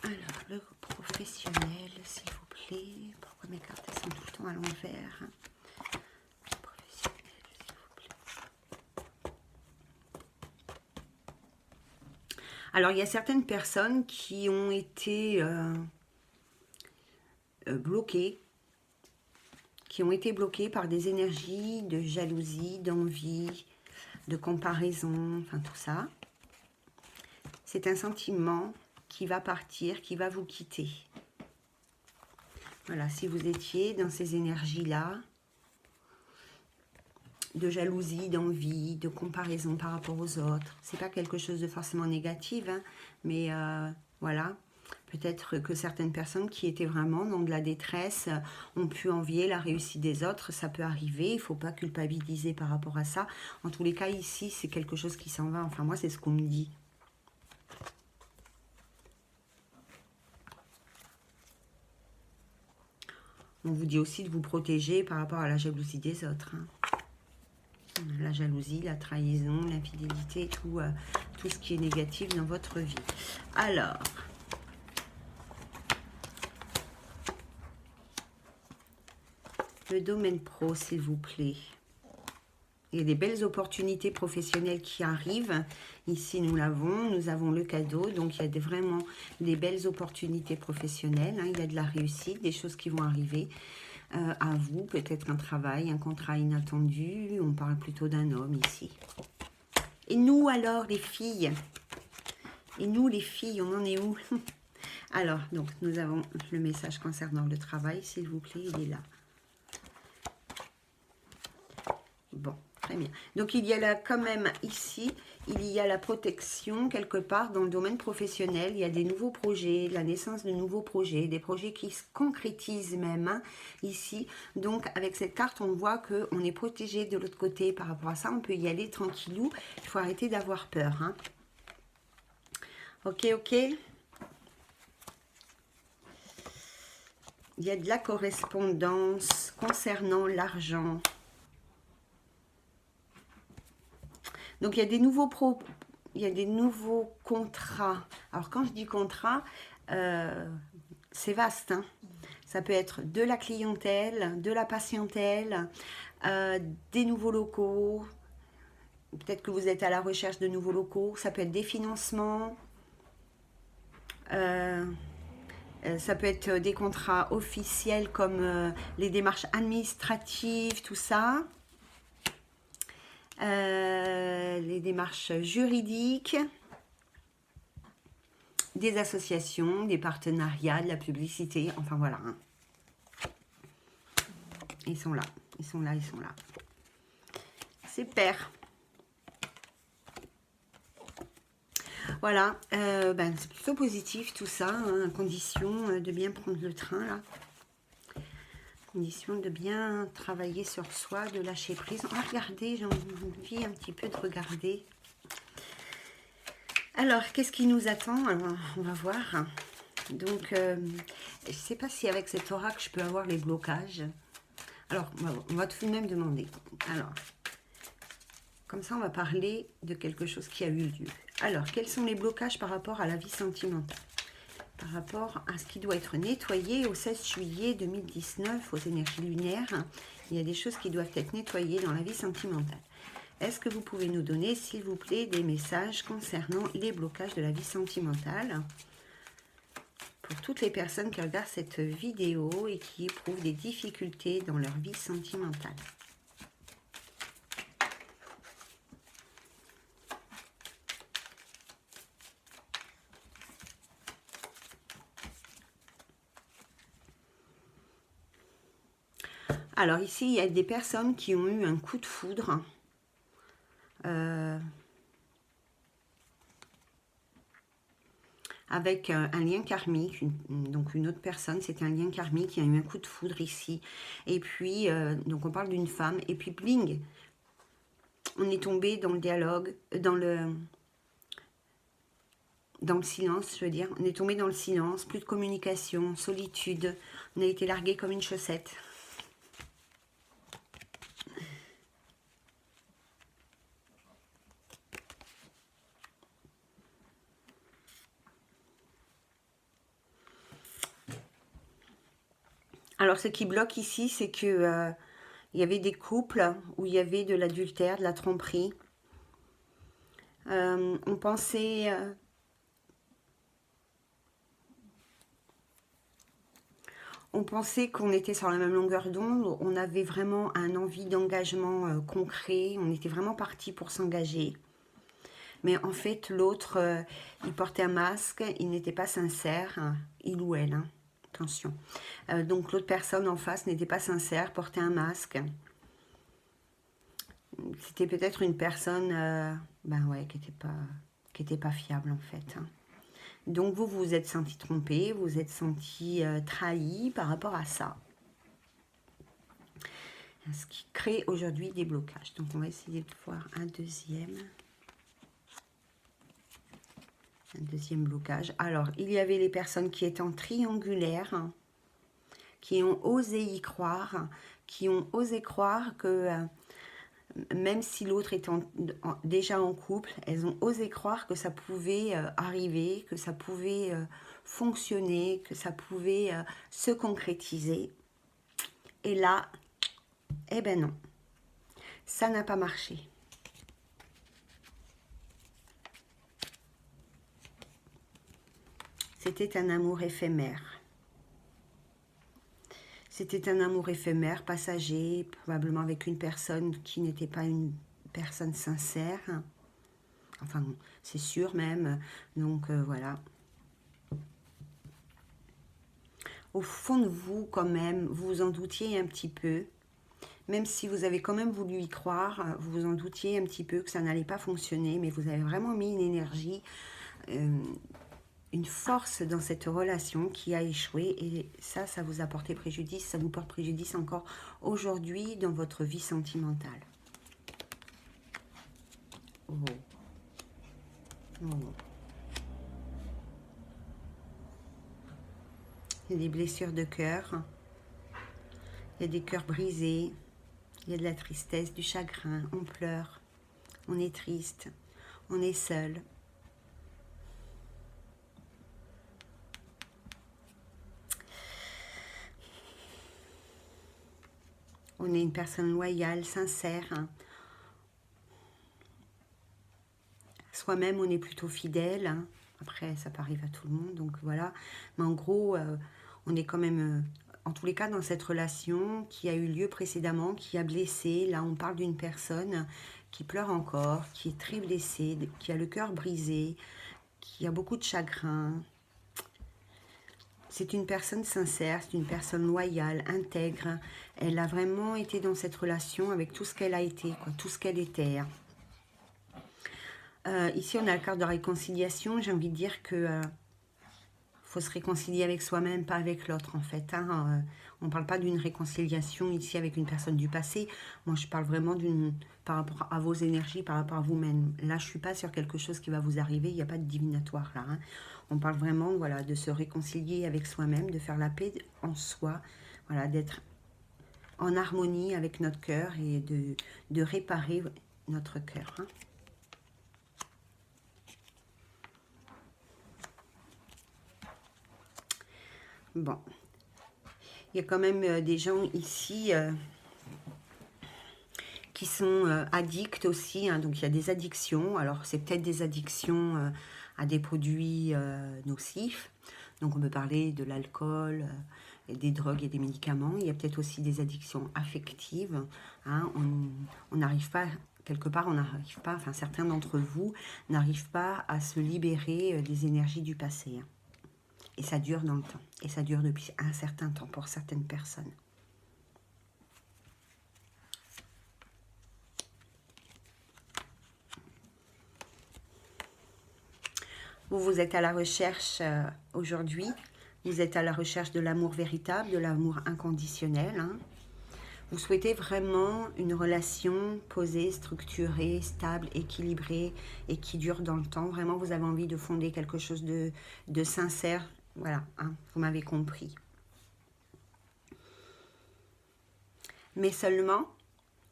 Alors, le professionnel, s'il vous plaît. Pourquoi mes cartes elles sont tout le temps à l'envers? Professionnel, s'il vous plaît. Alors, il y a certaines personnes qui ont été bloquées, par des énergies de jalousie, d'envie, de comparaison, enfin tout ça. C'est un sentiment qui va partir, qui va vous quitter. Voilà, si vous étiez dans ces énergies-là, de jalousie, d'envie, de comparaison par rapport aux autres, c'est pas quelque chose de forcément négatif, hein, mais voilà, peut-être que certaines personnes qui étaient vraiment dans de la détresse ont pu envier la réussite des autres, ça peut arriver, il ne faut pas culpabiliser par rapport à ça. En tous les cas, ici, c'est quelque chose qui s'en va, enfin moi, c'est ce qu'on me dit. On vous dit aussi de vous protéger par rapport à la jalousie des autres. Hein. La jalousie, la trahison, l'infidélité, tout ce qui est négatif dans votre vie. Alors, le domaine pro, s'il vous plaît. Il y a des belles opportunités professionnelles qui arrivent. Ici, nous avons le cadeau. Donc, il y a vraiment des belles opportunités professionnelles. Hein. Il y a de la réussite, des choses qui vont arriver à vous. Peut-être un travail, un contrat inattendu. On parle plutôt d'un homme ici. Et nous, alors, les filles? Et nous, les filles, on en est où? Alors, donc, nous avons le message concernant le travail. S'il vous plaît, il est là. Bon. Très bien. Donc, il y a là quand même ici, il y a la protection quelque part dans le domaine professionnel. Il y a des nouveaux projets, la naissance de nouveaux projets, des projets qui se concrétisent même hein, ici. Donc, avec cette carte, on voit qu'on est protégé de l'autre côté par rapport à ça. On peut y aller tranquillou. Il faut arrêter d'avoir peur. Hein. Ok, ok. Il y a de la correspondance concernant l'argent. Donc, il y a des nouveaux contrats. Alors, quand je dis contrat, c'est vaste. Hein. Ça peut être de la clientèle, de la patientèle, des nouveaux locaux. Peut-être que vous êtes à la recherche de nouveaux locaux. Ça peut être des financements. Ça peut être des contrats officiels comme les démarches administratives, tout ça. Les démarches juridiques. des associations, des partenariats, de la publicité, enfin voilà. Hein. Ils sont là, ils sont là, ils sont là. Super. Voilà, ben, c'est plutôt positif tout ça, hein, à condition de bien prendre le train là. Condition de bien travailler sur soi, de lâcher prise. On va regarder, j'ai envie un petit peu de regarder. Alors, qu'est-ce qui nous attend? Alors, on va voir. Donc, je ne sais pas si avec cet oracle, je peux avoir les blocages. Alors, on va tout de même demander. Alors, comme ça, on va parler de quelque chose qui a eu lieu. Alors, quels sont les blocages par rapport à la vie sentimentale? Par rapport à ce qui doit être nettoyé au 16 juillet 2019, aux énergies lunaires, il y a des choses qui doivent être nettoyées dans la vie sentimentale. Est-ce que vous pouvez nous donner, s'il vous plaît, des messages concernant les blocages de la vie sentimentale pour toutes les personnes qui regardent cette vidéo et qui éprouvent des difficultés dans leur vie sentimentale? Alors ici, il y a des personnes qui ont eu un coup de foudre. Avec un lien karmique, donc une autre personne, c'était un lien karmique qui a eu un coup de foudre ici. Et puis, donc on parle d'une femme, et puis bling, on est tombé dans le dialogue, dans le silence, je veux dire. On est tombé dans le silence, plus de communication, solitude. On a été largué comme une chaussette. Alors, ce qui bloque ici, c'est que il y avait des couples où il y avait de l'adultère, de la tromperie. On pensait... on pensait qu'on était sur la même longueur d'onde, on avait vraiment un envie d'engagement concret, on était vraiment parti pour s'engager. Mais en fait, l'autre, il portait un masque, il n'était pas sincère, hein, il ou elle, hein, attention. Donc l'autre personne en face n'était pas sincère, portait un masque. C'était peut-être une personne ben ouais, qui était pas fiable en fait. Hein. Donc vous vous êtes senti trompé, vous vous êtes senti trahi par rapport à ça. Ce qui crée aujourd'hui des blocages. Donc on va essayer de voir un deuxième blocage. Alors il y avait les personnes qui étaient en triangulaire, hein, qui ont osé y croire, qui ont osé croire que même si l'autre était déjà en couple, elles ont osé croire que ça pouvait arriver, que ça pouvait fonctionner, que ça pouvait se concrétiser. Et là, eh ben non, ça n'a pas marché. C'était un amour éphémère. C'était un amour éphémère, passager, probablement avec une personne qui n'était pas une personne sincère. Enfin, c'est sûr même. Donc, voilà. Au fond de vous, quand même, vous vous en doutiez un petit peu. Même si vous avez quand même voulu y croire, vous vous en doutiez un petit peu que ça n'allait pas fonctionner, mais vous avez vraiment mis une énergie, une force dans cette relation qui a échoué. Et ça vous a porté préjudice, ça vous porte préjudice encore aujourd'hui dans votre vie sentimentale. Oh. Oh. Il y a des blessures de cœur, il y a des cœurs brisés, il y a de la tristesse, du chagrin, on pleure, on est triste, on est seul. On est une personne loyale, sincère. Hein. Soi-même, on est plutôt fidèle. Hein. Après, ça peut arriver à tout le monde, donc voilà. Mais en gros, on est quand même, en tous les cas, dans cette relation qui a eu lieu précédemment, qui a blessé. Là, on parle d'une personne qui pleure encore, qui est très blessée, qui a le cœur brisé, qui a beaucoup de chagrin. C'est une personne sincère, c'est une personne loyale, intègre. Elle a vraiment été dans cette relation avec tout ce qu'elle a été, quoi, tout ce qu'elle était. Ici, on a la carte de réconciliation. J'ai envie de dire que faut se réconcilier avec soi-même, pas avec l'autre, en fait. On ne parle pas d'une réconciliation ici avec une personne du passé. Moi, je parle vraiment par rapport à vos énergies, par rapport à vous-même. Là, je ne suis pas sur quelque chose qui va vous arriver. Il n'y a pas de divinatoire, là. On parle vraiment, voilà, de se réconcilier avec soi-même, de faire la paix en soi, voilà, d'être en harmonie avec notre cœur et de réparer notre cœur. Bon, il y a quand même des gens ici qui sont addicts aussi, donc il y a des addictions. Alors c'est peut-être des addictions à des produits nocifs, donc on peut parler de l'alcool, des drogues et des médicaments. Il y a peut-être aussi des addictions affectives, on n'arrive pas, quelque part on n'arrive pas, enfin certains d'entre vous n'arrivent pas à se libérer des énergies du passé. Et ça dure dans le temps. Et ça dure depuis un certain temps pour certaines personnes. Vous êtes à la recherche aujourd'hui. Vous êtes à la recherche de l'amour véritable, de l'amour inconditionnel. Vous souhaitez vraiment une relation posée, structurée, stable, équilibrée et qui dure dans le temps. Vraiment, vous avez envie de fonder quelque chose de sincère. Voilà, vous m'avez compris. Mais seulement,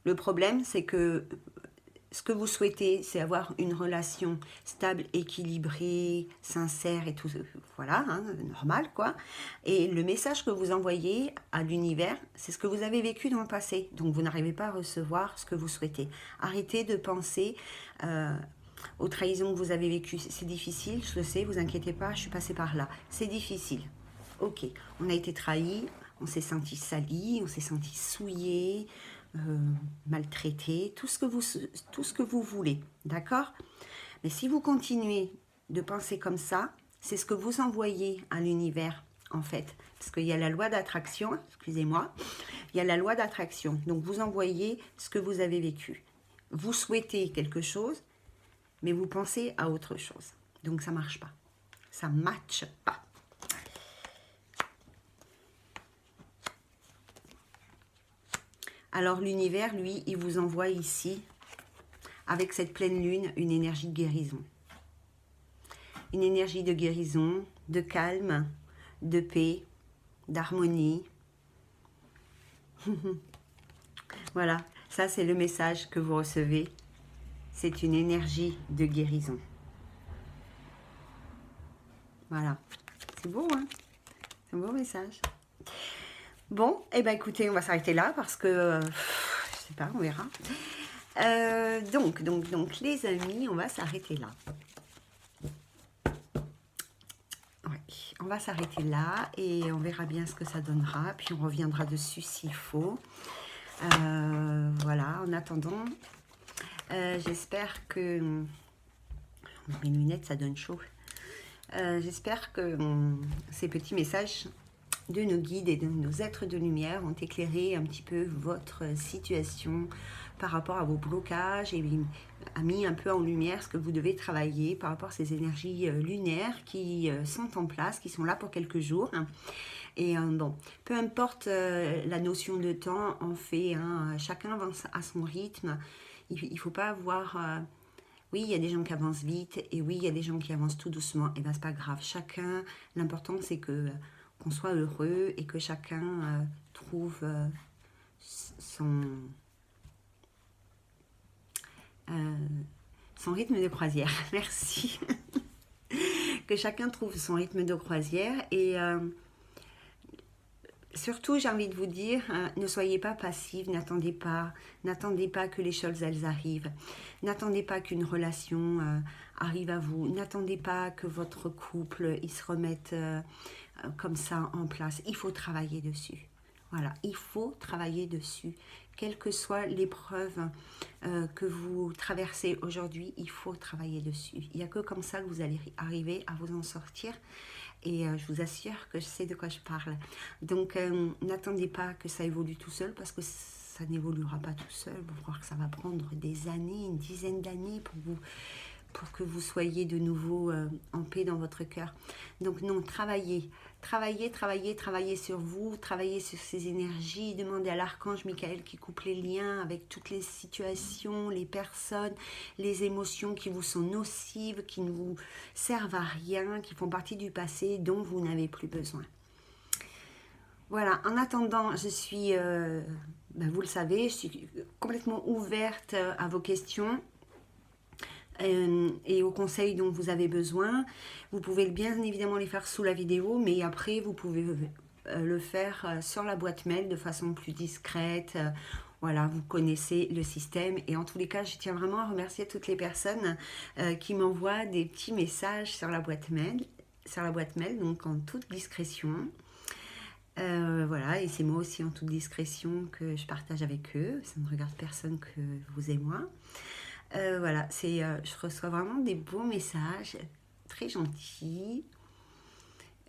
le problème, c'est que ce que vous souhaitez, c'est avoir une relation stable, équilibrée, sincère et tout, voilà, normal quoi. Et le message que vous envoyez à l'univers, c'est ce que vous avez vécu dans le passé. Donc vous n'arrivez pas à recevoir ce que vous souhaitez. Arrêtez de penser aux trahisons que vous avez vécues. C'est difficile, je le sais, vous inquiétez pas, je suis passée par là. C'est difficile. Ok, on a été trahi, on s'est senti sali, on s'est senti souillé, maltraité, tout ce que vous voulez, d'accord? Mais si vous continuez de penser comme ça, c'est ce que vous envoyez à l'univers, en fait. Parce qu'il y a la loi d'attraction, excusez-moi, il y a la loi d'attraction. Donc vous envoyez ce que vous avez vécu. Vous souhaitez quelque chose, mais vous pensez à autre chose. Donc ça ne marche pas. Ça ne matche pas. Alors l'univers, lui, il vous envoie ici, avec cette pleine lune, une énergie de guérison. Une énergie de guérison, de calme, de paix, d'harmonie. Voilà, ça c'est le message que vous recevez. C'est une énergie de guérison. Voilà, c'est beau, hein? C'est un beau message. Bon, eh ben écoutez, on va s'arrêter là parce que, je sais pas, on verra. Donc, les amis, on va s'arrêter là. Oui, on va s'arrêter là et on verra bien ce que ça donnera. Puis on reviendra dessus s'il faut. Voilà, en attendant, j'espère que... Mes lunettes, ça donne chaud. J'espère que ces petits messages de nos guides et de nos êtres de lumière ont éclairé un petit peu votre situation par rapport à vos blocages et a mis un peu en lumière ce que vous devez travailler par rapport à ces énergies lunaires qui sont en place, qui sont là pour quelques jours. Et bon, peu importe la notion de temps, en fait, chacun avance à son rythme. Il ne faut pas avoir... oui, il y a des gens qui avancent vite et oui, il y a des gens qui avancent tout doucement. Et bien, c'est pas grave. Chacun, l'important, c'est qu'on soit heureux et que chacun trouve son rythme de croisière. Merci. Que chacun trouve son rythme de croisière et surtout, j'ai envie de vous dire, ne soyez pas passifs, n'attendez pas que les choses elles arrivent, n'attendez pas qu'une relation arrive à vous, n'attendez pas que votre couple il se remette comme ça en place. Il faut travailler dessus. Voilà, il faut travailler dessus. quelle que soit l'épreuve que vous traversez aujourd'hui, il faut travailler dessus. Il n'y a que comme ça que vous allez arriver à vous en sortir. Et je vous assure que je sais de quoi je parle. Donc, n'attendez pas que ça évolue tout seul, parce que ça n'évoluera pas tout seul. Vous voir que ça va prendre des années, une dizaine d'années pour que vous soyez de nouveau en paix dans votre cœur. Donc non, travaillez sur vous, travaillez sur ces énergies, demandez à l'archange Michael qui coupe les liens avec toutes les situations, les personnes, les émotions qui vous sont nocives, qui ne vous servent à rien, qui font partie du passé, dont vous n'avez plus besoin. Voilà, en attendant, je suis, vous le savez, je suis complètement ouverte à vos questions et aux conseils dont vous avez besoin. Vous pouvez bien évidemment les faire sous la vidéo, mais après vous pouvez le faire sur la boîte mail de façon plus discrète. Voilà, vous connaissez le système. Et en tous les cas, je tiens vraiment à remercier toutes les personnes qui m'envoient des petits messages sur la boîte mail, donc en toute discrétion. Voilà, et c'est moi aussi en toute discrétion que je partage avec eux. Ça ne regarde personne que vous et moi. Voilà, je reçois vraiment des beaux messages très gentils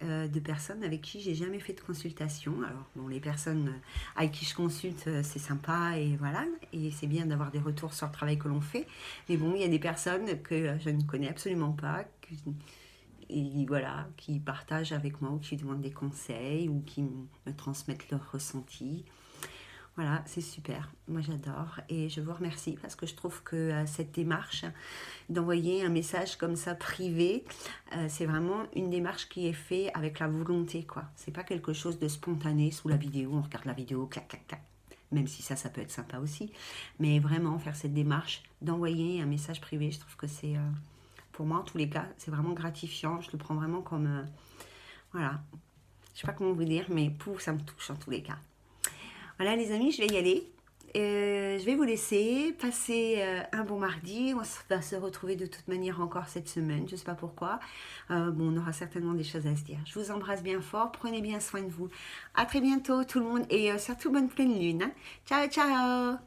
de personnes avec qui j'ai jamais fait de consultation. Alors bon, les personnes avec qui je consulte, c'est sympa et voilà, et c'est bien d'avoir des retours sur le travail que l'on fait. Mais bon, il y a des personnes que je ne connais absolument pas, et voilà, qui partagent avec moi ou qui demandent des conseils ou qui me transmettent leurs ressentis. Voilà, c'est super, moi j'adore et je vous remercie parce que je trouve que cette démarche d'envoyer un message comme ça privé, c'est vraiment une démarche qui est faite avec la volonté, quoi. C'est pas quelque chose de spontané sous la vidéo, on regarde la vidéo, clac, clac, clac, même si ça peut être sympa aussi, mais vraiment faire cette démarche d'envoyer un message privé, je trouve que c'est, pour moi en tous les cas, c'est vraiment gratifiant, je le prends vraiment comme, voilà, je sais pas comment vous dire, mais pouf, ça me touche en tous les cas. Voilà les amis, je vais y aller. Je vais vous laisser passer un bon mardi. On va se retrouver de toute manière encore cette semaine. Je ne sais pas pourquoi. Bon, on aura certainement des choses à se dire. Je vous embrasse bien fort. Prenez bien soin de vous. À très bientôt tout le monde. Et surtout bonne pleine lune. Hein. Ciao, ciao.